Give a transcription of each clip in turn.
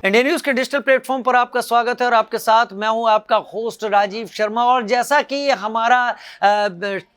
India news के digital platform पर आपका स्वागत है और आपके साथ मैं हूं आपका होस्ट राजीव शर्मा। और जैसा कि हमारा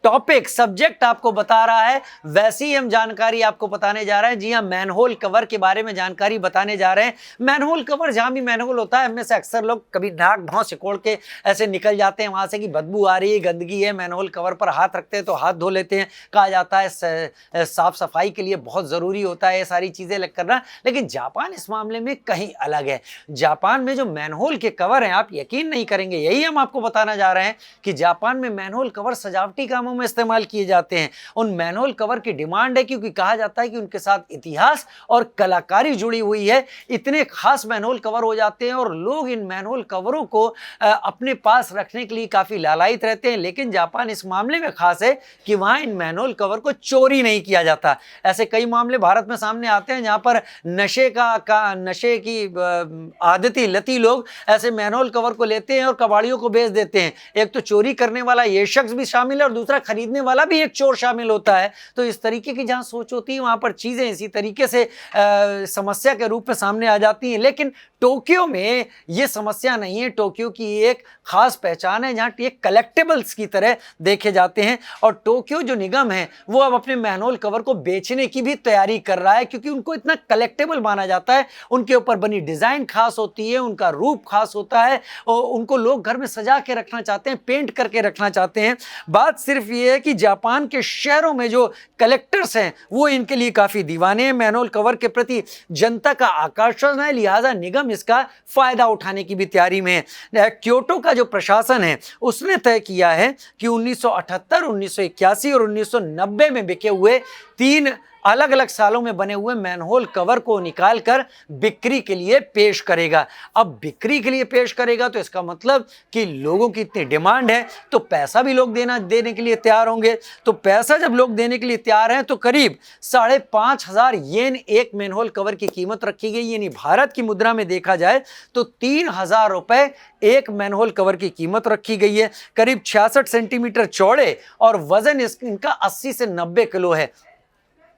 टॉपिक सब्जेक्ट आपको बता रहा है, वैसी ही हम जानकारी आपको बताने जा रहे हैं। जी हां, मैनहोल कवर के बारे में जानकारी बताने जा रहे हैं। मैनहोल कवर, जहां भी मैनहोल होता है, हमें से अक्सर लोग कभी नाक भाव सिकोड़ के ऐसे निकल जाते हैं वहां से कि बदबू आ रही है, गंदगी है। मैनहोल कवर पर हाथ रखते हैं तो हाथ धो लेते हैं। कहा जाता है साफ सफाई के लिए बहुत जरूरी होता है ये सारी चीजें करना। लेकिन जापान इस मामले में कहीं अलग है। जापान में जो मैनहोल के कवर हैं, आप यकीन नहीं करेंगे, यही हम आपको बताना जा रहे हैं कि जापान में मैनहोल कवर सजावटी कामों में इस्तेमाल किए जाते हैं। उन मैनहोल कवर की डिमांड है क्योंकि कहा जाता है कि उनके साथ इतिहास और कलाकारी जुड़ी हुई है। इतने खास मैनहोल कवर हो जाते हैं और लोग इन मैनहोल कवरों को अपने पास रखने के लिए काफी लालायित रहते हैं। लेकिन जापान इस मामले में खास है कि वहां इन मैनहोल कवर को चोरी नहीं किया जाता। ऐसे कई मामले भारत में सामने आते हैं जहां पर नशे की आदती लती लोग ऐसे मैनहोल कवर को लेते हैं और कबाड़ियों को बेच देते हैं। एक तो चोरी करने वाला ये शख्स भी शामिल है और दूसरा खरीदने वाला भी एक चोर शामिल होता है। तो इस तरीके की जहां सोच होती है, वहां पर चीजें इसी तरीके से समस्या के रूप में सामने आ जाती हैं। लेकिन टोक्यो में ये समस्या नहीं है। टोक्यो की एक खास पहचान है जहां ये कलेक्टेबल्स की तरह देखे जाते हैं। और टोक्यो जो निगम है वो अब अपने मैनहोल कवर को बेचने की भी तैयारी कर रहा है क्योंकि उनको इतना कलेक्टेबल माना जाता है। उनके ऊपर बनी डिजाइन खास होती है, उनका रूप खास होता है और उनको लोग घर में सजा के रखना चाहते हैं, पेंट करके रखना चाहते हैं। बात सिर्फ ये है कि जापान के शहरों में जो कलेक्टर्स हैं वो इनके लिए काफी दीवाने हैं। मैनहोल कवर के प्रति जनता का आकर्षण है, लिहाजा निगम इसका फायदा उठाने की भी तैयारी में है। क्योटो का जो प्रशासन है उसने तय किया है कि 1978, 1981 और 1990 में बिके हुए 3 अलग अलग सालों में बने हुए मैनहोल कवर को निकालकर बिक्री के लिए पेश करेगा। अब बिक्री के लिए पेश करेगा तो इसका मतलब कि लोगों की इतनी डिमांड है तो पैसा भी लोग देने के लिए तैयार होंगे। तो पैसा जब लोग देने के लिए तैयार हैं तो करीब 5,500 येन एक मैनहोल कवर की कीमत रखी गई। यानी भारत की मुद्रा में देखा जाए तो 3,000 रुपए एक मैनहोल कवर की कीमत रखी गई है। करीब 66 सेंटीमीटर चौड़े और वजन इनका 80 से 90 किलो है।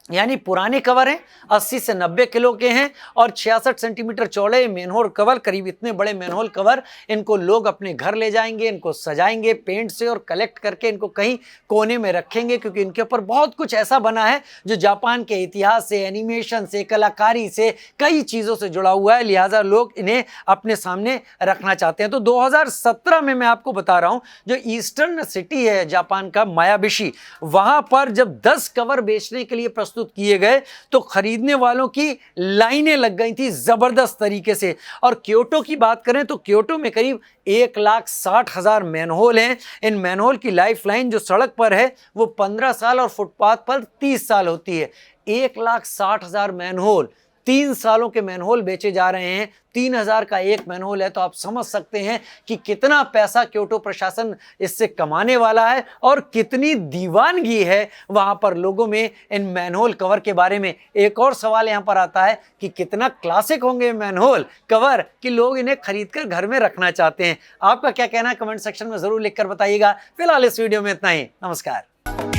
यानी पुराने कवर हैं 80 से 90 किलो के हैं और 66 सेंटीमीटर चौड़े मैनहोल कवर। करीब इतने बड़े मैनहोल कवर इनको लोग अपने घर ले जाएंगे, इनको सजाएंगे पेंट से और कलेक्ट करके इनको कहीं कोने में रखेंगे क्योंकि इनके ऊपर बहुत कुछ ऐसा बना है जो जापान के इतिहास से, एनिमेशन से, कलाकारी से, कई चीज़ों से जुड़ा हुआ है। लिहाजा लोग इन्हें अपने सामने रखना चाहते हैं। तो 2017 में मैं आपको बता रहा हूँ, जो ईस्टर्न सिटी है जापान का मायाबिशी, वहाँ पर जब 10 कवर बेचने के लिए प्रस्तुत किए गए तो खरीदने वालों की लाइनें लग गई थी जबरदस्त तरीके से। और क्योटो की बात करें तो क्योटो में करीब 1,60,000 मैनहोल हैं। इन मैनहोल की लाइफ लाइन जो सड़क पर है वो 15 साल और फुटपाथ पर 30 साल होती है। 1,60,000 मैनहोल, 3 सालों के मैनहोल बेचे जा रहे हैं। 3,000 का एक मैनहोल है तो आप समझ सकते हैं कि कितना पैसा क्योटो प्रशासन इससे कमाने वाला है और कितनी दीवानगी है वहां पर लोगों में इन मैनहोल कवर के बारे में। एक और सवाल यहां पर आता है कि कितना क्लासिक होंगे मैनहोल कवर कि लोग इन्हें खरीदकर घर में रखना चाहते हैं। आपका क्या कहना है कमेंट सेक्शन में जरूर लिखकर बताइएगा। फिलहाल इस वीडियो में इतना ही। नमस्कार।